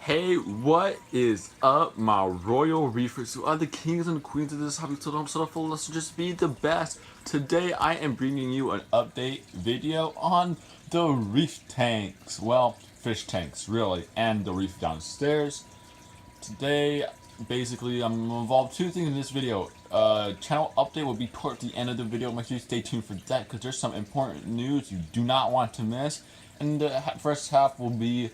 Hey, what is up, my royal reefers who are the kings and queens of this hobby? So don't settle. Let's just be the best. Today, I am bringing you an update video on the reef tanks. Well, fish tanks, really, and the reef downstairs. Today, basically, I'm gonna involve two things in this video. Channel update will be towards the end of the video. Make sure you stay tuned for that because there's some important news you do not want to miss. And the first half will be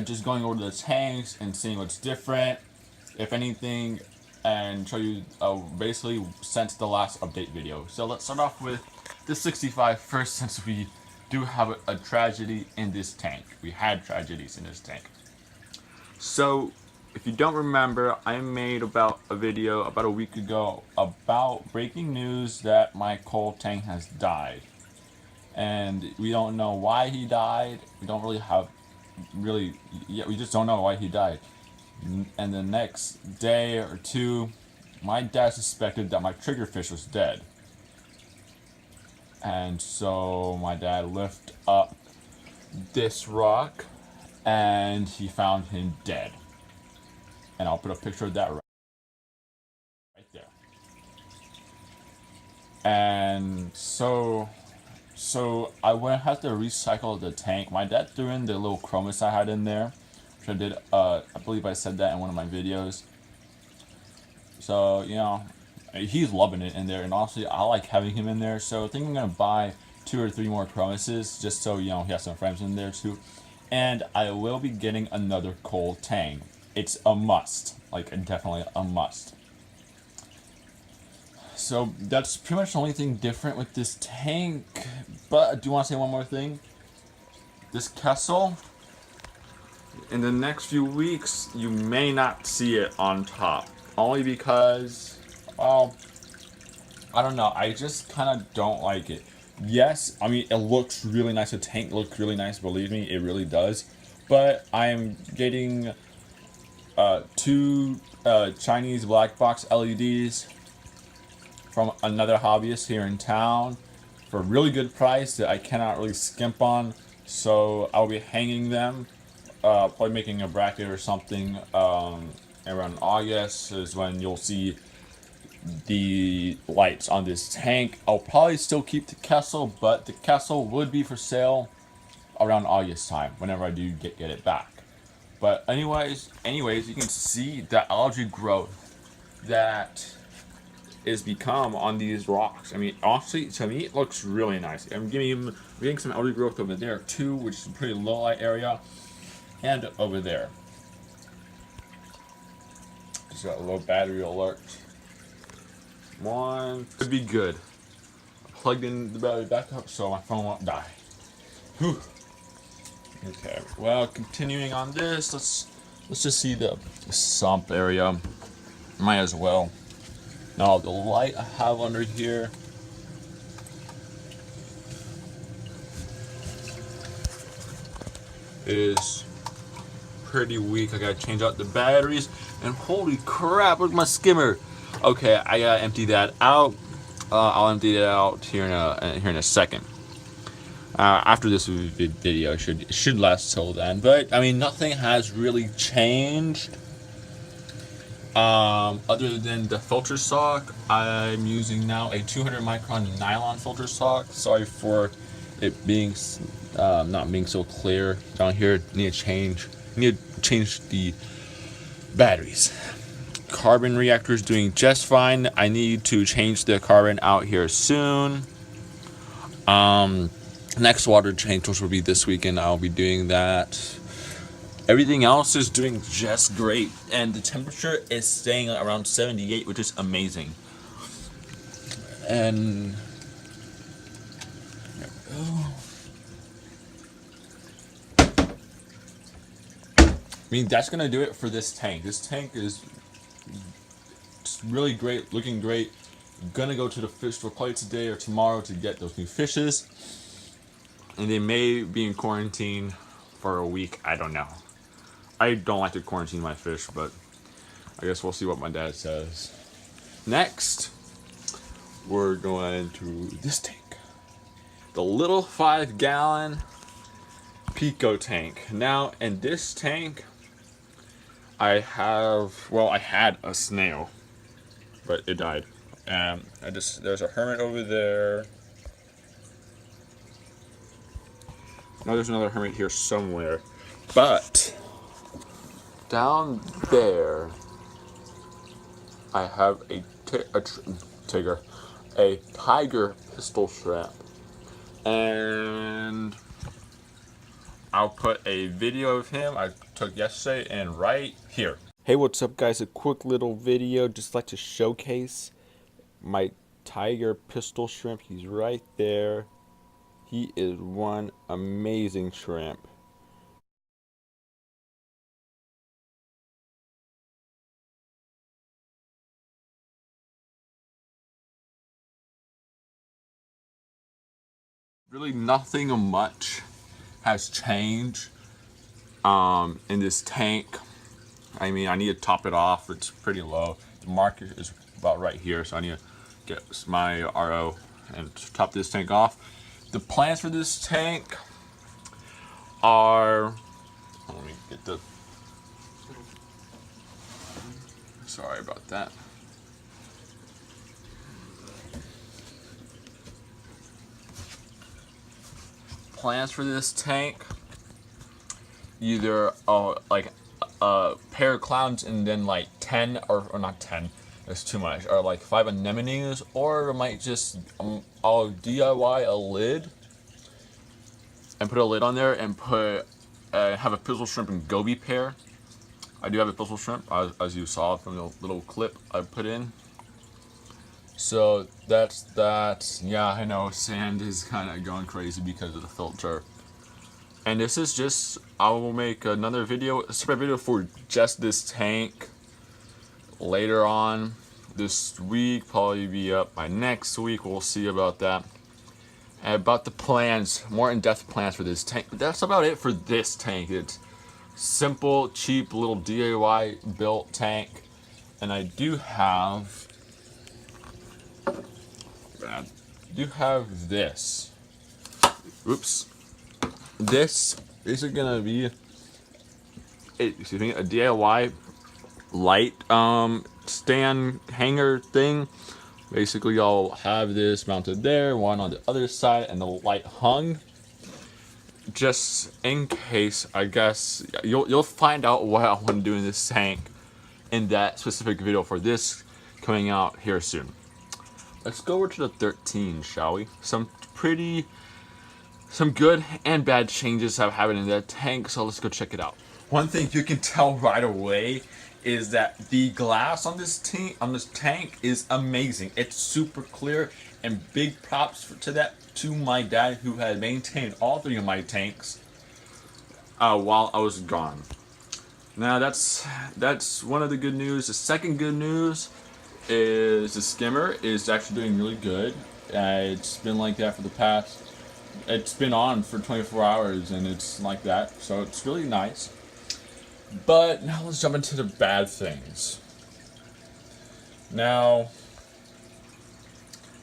just going over the tanks and seeing what's different, if anything, and show you basically since the last update video. So let's start off with the 65 first, since we do have a tragedy in this tank. We had tragedies in this tank. So if you don't remember, I made a video about a week ago about breaking news that my coal tank has died. And we don't know why he died. We don't really have we just don't know why he died. And the next day or two, my dad suspected that my triggerfish was dead. And so my dad lifted up this rock and he found him dead. And I'll put a picture of that right there. And so I went have to recycle the tank. My dad threw in the little chromis I had in there, which I did. I believe I said that in one of my videos. So he's loving it in there, and honestly, I like having him in there. So I think I'm gonna buy 2 or 3 more chromises just so he has some friends in there too. And I will be getting another coal tank. It's a must, definitely a must. So that's pretty much the only thing different with this tank. But I do want to say one more thing. This Kessel, in the next few weeks, you may not see it on top. Only because, well, I don't know. I just kind of don't like it. Yes, I mean, it looks really nice. The tank looks really nice. Believe me, it really does. But I'm getting 2 Chinese black box LEDs from another hobbyist here in town for a really good price that I cannot really skimp on. So I'll be hanging them, probably making a bracket or something. Around August is when you'll see the lights on this tank. I'll probably still keep the Kessel, but the Kessel would be for sale around August time, whenever I do get it back. But anyways, you can see the algae growth that is become on these rocks. I mean, honestly, to me, it looks really nice. I'm getting some algae growth over there too, which is a pretty low light area, and over there. Just got a low battery alert. One could be good. Plugged in the battery back up so my phone won't die. Whew. Okay. Well, continuing on this, let's just see the sump area. Might as well. Now the light I have under here is pretty weak. I gotta change out the batteries, and holy crap, look at my skimmer. Okay, I gotta empty that out. I'll empty that out here in a second. After this video, should last till then. But I mean, nothing has really changed. Other than the filter sock, I'm using now a 200 micron nylon filter sock. Sorry for it being not being so clear down here. Need to change the batteries. Carbon reactor is doing just fine. I need to change the carbon out here soon. Next water change, which will be this weekend, I'll be doing that. Everything else is doing just great, and the temperature is staying around 78, which is amazing. And there we go. I mean, that's gonna do it for this tank. This tank is really great, looking great. I'm gonna go to the fish store probably today or tomorrow to get those new fishes, and they may be in quarantine for a week. I don't know. I don't like to quarantine my fish, but I guess we'll see what my dad says. Next, we're going to this tank. The little 5-gallon Pico tank. Now, in this tank, I had a snail, but it died. There's a hermit over there. Now there's another hermit here somewhere. But down there, I have a tiger pistol shrimp. And I'll put a video of him I took yesterday and right here. Hey, what's up guys? A quick little video just like to showcase my tiger pistol shrimp. He's right there. He is one amazing shrimp. Really nothing much has changed in this tank. I mean, I need to top it off. It's pretty low. The market is about right here, so I need to get my RO and top this tank off. The plans for this tank are, let me get the, sorry about that. Plans for this tank, either like a pair of clowns and then like 10 or not 10, that's too much, or like 5 anemones, or I might just I'll DIY a lid and put a lid on there and put have a pistol shrimp and goby pair. I do have a pistol shrimp as you saw from the little clip I put in. So that's that. Yeah, I know sand is kind of going crazy because of the filter. And this is just, I will make another video, a separate video for just this tank later on this week, probably be up by next week. We'll see about that. And about the plans, more in-depth plans for this tank. But that's about it for this tank. It's simple, cheap, little DIY built tank. And I do have this. Oops. This is gonna be a DIY light stand hanger thing. Basically, I'll have this mounted there, one on the other side, and the light hung. Just in case, I guess you'll find out what I want to do in this tank in that specific video for this coming out here soon. Let's go over to the 13, shall we? Some good and bad changes have happened in that tank, so let's go check it out. One thing you can tell right away is that the glass on this tank is amazing. It's super clear, and big props to my dad, who had maintained all 3 of my tanks while I was gone. Now that's one of the good news. The second good news is the skimmer is actually doing really good. It's been like that for the past, it's been on for 24 hours and it's like that, so it's really nice. But now let's jump into the bad things. Now,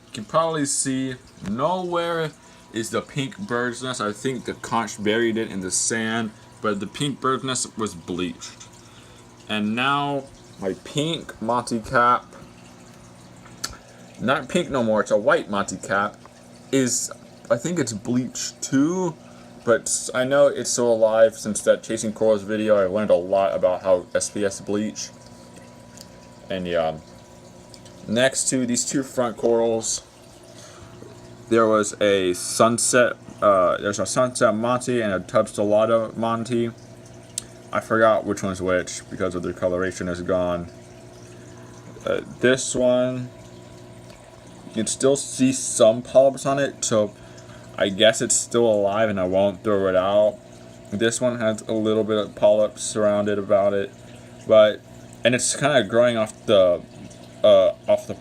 you can probably see nowhere is the pink bird's nest. I think the conch buried it in the sand, but the pink bird's nest was bleached. And now my pink Monty cap, not pink no more, it's a white Monty cap, is, I think it's bleached too, but I know it's still alive. Since that Chasing Corals video, I've learned a lot about how SPS bleach. And yeah, next to these 2 front corals, there was a sunset, there's a sunset Monty and a Tubstelata Monty. I forgot which one's which because of their coloration is gone. This one, you can still see some polyps on it, so I guess it's still alive and I won't throw it out. This one has a little bit of polyps surrounded about it, and it's kind of growing off the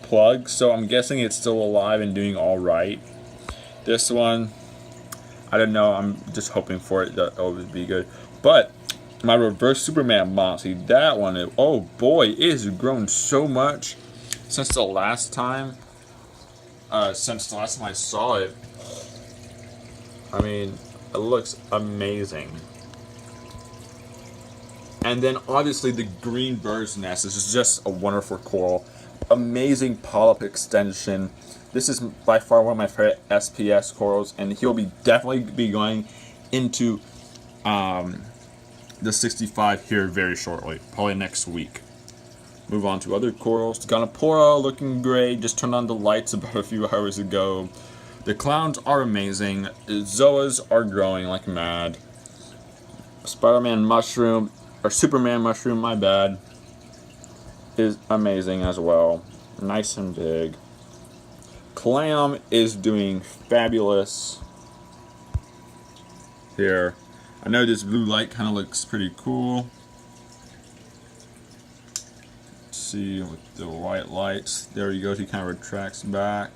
plug, so I'm guessing it's still alive and doing all right. This one, I don't know. I'm just hoping for it that it would be good. But my reverse Superman Monty, that one, oh boy, it has grown so much since the last time. Since the last time I saw it. I mean, it looks amazing. And then obviously the green bird's nest. This is just a wonderful coral. Amazing polyp extension. This is by far one of my favorite SPS corals, and he'll be definitely be going into the 65 here very shortly, probably next week. Move on to other corals. Gonopora looking great. Just turned on the lights about a few hours ago. The clowns are amazing. Zoas are growing like mad. Spider-Man mushroom, or Superman mushroom, my bad, is amazing as well. Nice and big. Clam is doing fabulous here. I know this blue light kind of looks pretty cool. Let's see with the white lights. There he goes. He kind of retracts back.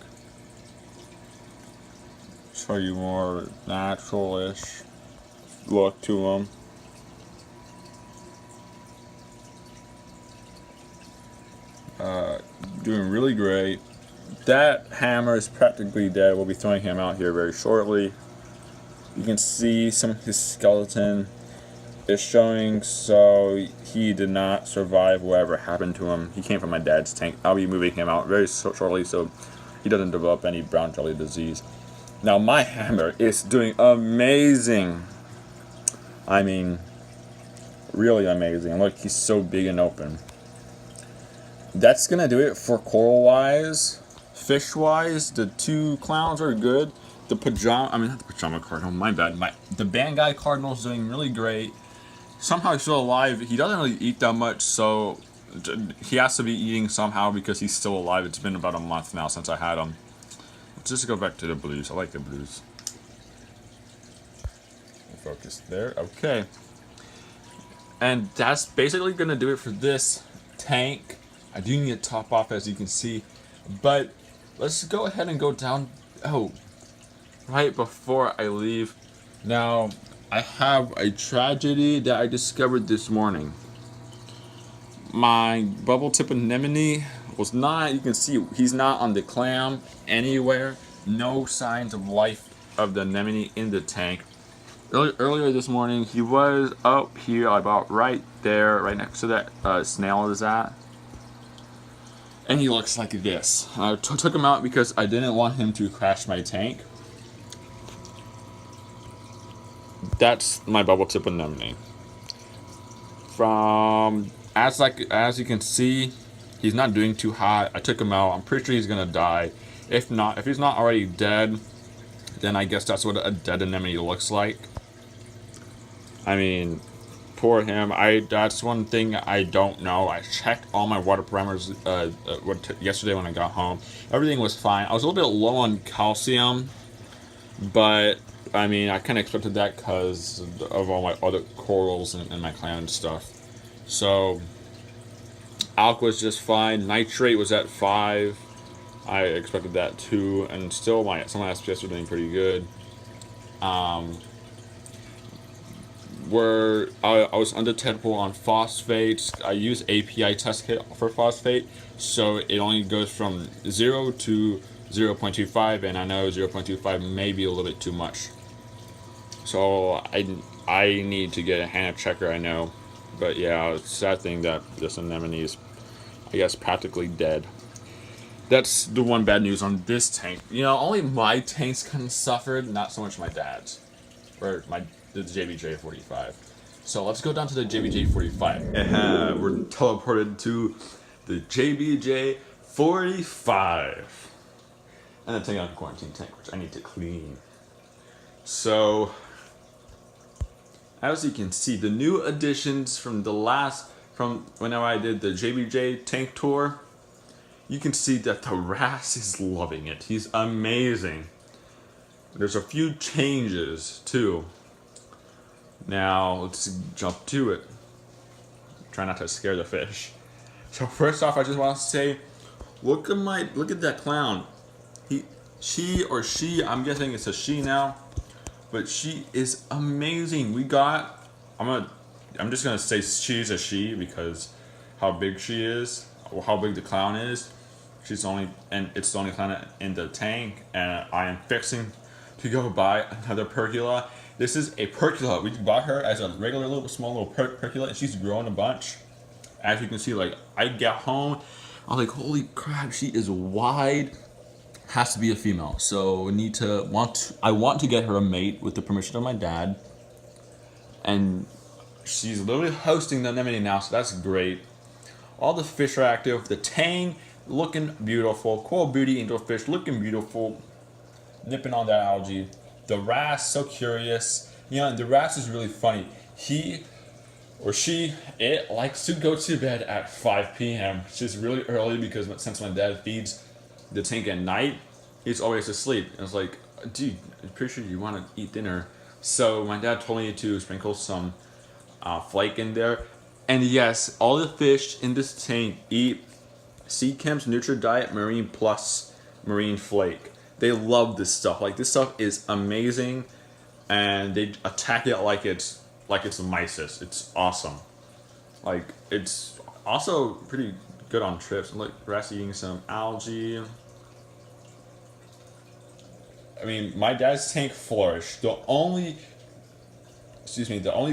Show you more natural-ish look to him. Doing really great. That hammer is practically dead. We'll be throwing him out here very shortly. You can see some of his skeleton is showing, so he did not survive whatever happened to him. He came from my dad's tank. I'll be moving him out very shortly so he doesn't develop any brown jelly disease. Now my hammer is doing amazing. I mean, really amazing. Look, he's so big and open. That's gonna do it for coral wise. Fish wise, the two clowns are good. The not the pajama cardinal, my bad. The Bangai cardinal is doing really great. Somehow he's still alive. He doesn't really eat that much, so he has to be eating somehow because he's still alive. It's been about a month now since I had him. Let's just go back to the blues. I like the blues. Focus there. Okay. And that's basically gonna do it for this tank. I do need to top off, as you can see, but let's go ahead and go down. Oh, right before I leave. Now, I have a tragedy that I discovered this morning. My bubble tip anemone was not, you can see, he's not on the clam anywhere. No signs of life of the anemone in the tank. Earlier this morning, he was up here, about right there, right next to that snail is at. And he looks like this. I took him out because I didn't want him to crash my tank. That's my bubble tip anemone. From as you can see, he's not doing too hot. I took him out. I'm pretty sure he's gonna die. If he's not already dead, then I guess that's what a dead anemone looks like. I mean, poor him. That's one thing I don't know. I checked all my water parameters yesterday when I got home. Everything was fine. I was a little bit low on calcium, but I mean, I kind of expected that because of all my other corals and my clam and stuff. So, alk was just fine. Nitrate was at 5. I expected that too, and still some of my SPS are doing pretty good. Where I was undetectable on phosphates. I use API test kit for phosphate, so it only goes from 0 to 0.25, and I know 0.25 may be a little bit too much. So I need to get a HANA checker, I know. But yeah, it's a sad thing that this anemone is, I guess, practically dead. That's the one bad news on this tank. You know, only my tanks kind of suffered, not so much my dad's. Or the JBJ45. So let's go down to the JBJ45. And we're teleported to the JBJ45. And then taking out the quarantine tank, which I need to clean. So, as you can see, the new additions from whenever I did the JBJ tank tour, you can see that the Ras is loving it. He's amazing. There's a few changes too. Now, let's jump to it. Try not to scare the fish. So first off, I just want to say, look at that clown. She, I'm guessing it's a she now, but she is amazing. I'm just gonna say she's a she because how big she is, or how big the clown is. It's the only clown in the tank, and I am fixing to go buy another pergola. This is a percula. We bought her as a regular little small little percula, and she's grown a bunch. As you can see, like I get home, I was like, holy crap, she is wide. Has to be a female. So I want to get her a mate with the permission of my dad. And she's literally hosting the anemone now, so that's great. All the fish are active. The tang looking beautiful. Coral beauty angelfish looking beautiful. Nipping on that algae. The wrasse, so curious. You know, the wrasse is really funny. He or she, it likes to go to bed at 5 p.m. which is really early because since my dad feeds the tank at night, it's always asleep. And it's like, dude, I'm pretty sure you want to eat dinner. So my dad told me to sprinkle some flake in there. And yes, all the fish in this tank eat Sea Chem's Nutri-Diet Marine Plus Marine Flake. They love this stuff. Like, this stuff is amazing, and they attack it like it's a mysis. It's awesome. Like, it's also pretty good on trips. Look, Wrasse eating some algae. I mean, my dad's tank flourished. The only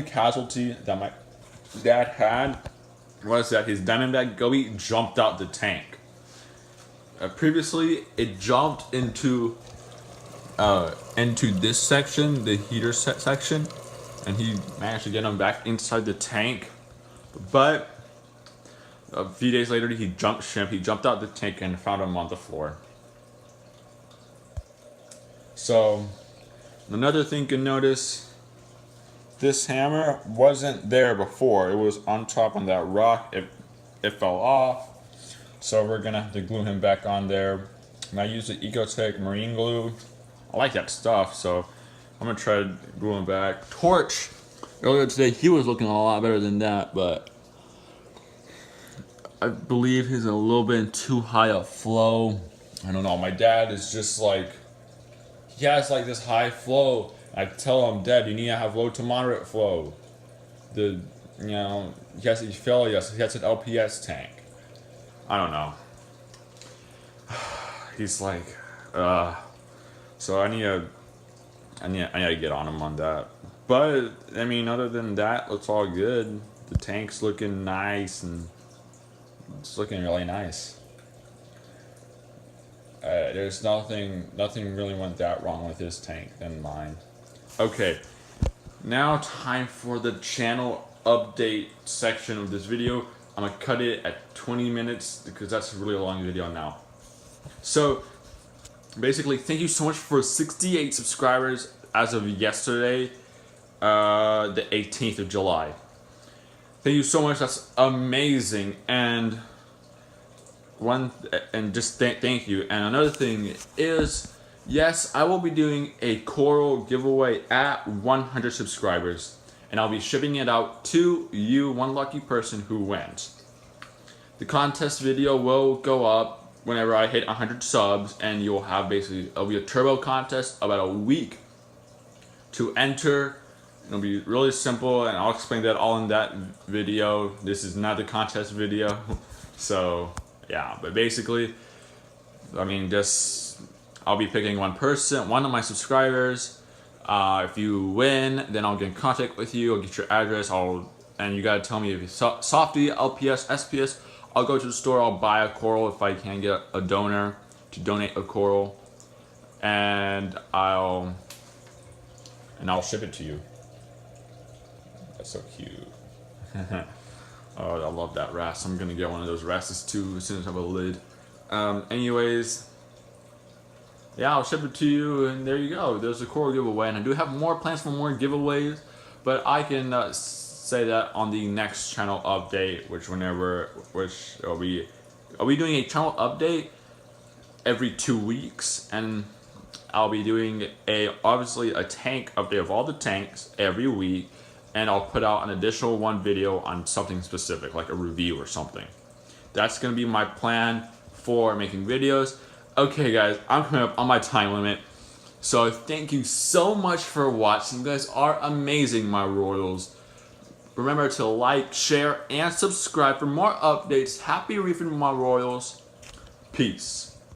casualty that my dad had was that his diamondback goby jumped out the tank. Previously, it jumped into this section, the heater section, and he managed to get him back inside the tank. But a few days later, he jumped ship. He jumped out the tank and found him on the floor. So, another thing you can notice, this hammer wasn't there before. It was on top on that rock. It fell off. So we're gonna have to glue him back on there. And I use the Ecotech marine glue. I like that stuff, so I'm gonna try to glue him back. Torch, earlier today, he was looking a lot better than that, but I believe he's a little bit too high a flow. I don't know, my dad is just like, he has like this high flow. I tell him, Dad, you need to have low to moderate flow. He has an LPS tank. I don't know. He's like, so I need to get on him on that. But I mean, other than that, it's all good. The tank's looking nice, and it's looking really nice. There's nothing really went that wrong with his tank than mine. Okay, now time for the channel update section of this video. I'm gonna cut it at 20 minutes because that's a really long video now. So basically, thank you so much for 68 subscribers as of yesterday, the 18th of July. Thank you so much. That's amazing. And thank you. And another thing is, yes, I will be doing a coral giveaway at 100 subscribers. And I'll be shipping it out to you, one lucky person who wins. The contest video will go up whenever I hit 100 subs, and you'll have it'll be a turbo contest about a week to enter. It'll be really simple, and I'll explain that all in that video. This is not the contest video. So, yeah, but basically, I mean, I'll be picking one person, one of my subscribers. If you win, then I'll get in contact with you. I'll get your address. And you gotta tell me if it's Softy, LPS, SPS. I'll go to the store. I'll buy a coral if I can get a donor to donate a coral, and I'll ship it to you. That's so cute. Oh, I love that wrasse. I'm gonna get one of those wrasses too as soon as I have a lid. Anyways. Yeah, I'll ship it to you, and there you go. There's a coral giveaway, and I do have more plans for more giveaways, but I can say that on the next channel update, I'll be doing a channel update every 2 weeks, and I'll be doing obviously a tank update of all the tanks every week, and I'll put out an additional one video on something specific, like a review or something. That's gonna be my plan for making videos. Okay guys, I'm coming up on my time limit, so thank you so much for watching. You guys are amazing, my royals. Remember to like, share, and subscribe for more updates. Happy reefing, my royals. Peace.